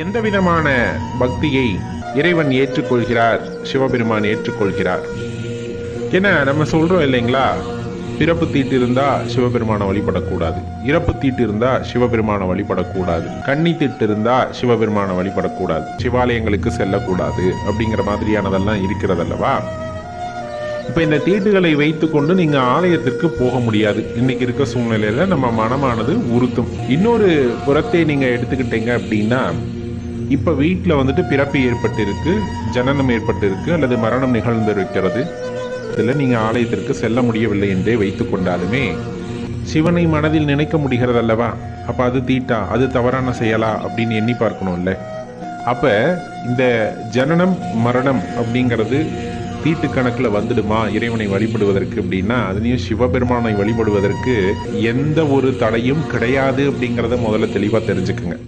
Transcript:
எந்த விதமான பக்தியை இறைவன் ஏற்றுக்கொள்கிறார், சிவபெருமான் ஏற்றுக்கொள்கிறார்? ஏன்னா நம்ம சொல்றோம் இல்லைங்களா, பிறப்பு தீட்டு இருந்தா சிவபெருமான வழிபடக்கூடாது, இறப்பு தீட்டு இருந்தா சிவபெருமான வழிபடக்கூடாது, கன்னி தீட்டு இருந்தா சிவபெருமான வழிபடக்கூடாது, சிவாலயங்களுக்கு செல்லக்கூடாது அப்படிங்கிற மாதிரியானதெல்லாம் இருக்கிறதல்லவா. இப்ப இந்த தீட்டுகளை வைத்துக்கொண்டு நீங்க ஆலயத்திற்கு போக முடியாது. இன்னைக்கு இருக்க சூழ்நிலையில நம்ம மனமானது உறுத்தும். இன்னொரு புறத்தை நீங்க எடுத்துக்கிட்டீங்க அப்படின்னா, இப்ப வீட்டுல வந்துட்டு பிறப்பு ஏற்பட்டு இருக்கு, ஜனனம் ஏற்பட்டு இருக்கு, அல்லது மரணம் நிகழ்ந்திருக்கிறது, இதுல நீங்க ஆலயத்திற்கு செல்ல முடியவில்லை என்றே வைத்துக் கொண்டாலுமே சிவனை மனதில் நினைக்க முடிகிறது அல்லவா. அப்ப அது தீட்டா, அது தவறான செயலா அப்படின்னு எண்ணி பார்க்கணும்ல. அப்ப இந்த ஜனனம் மரணம் அப்படிங்கிறது தீட்டு கணக்கில் வந்துடுமா இறைவனை வழிபடுவதற்கு அப்படின்னா, அதுலேயும் சிவபெருமானை வழிபடுவதற்கு எந்த ஒரு தடையும் கிடையாது அப்படிங்கிறத முதல்ல தெளிவாக தெரிஞ்சுக்குங்க.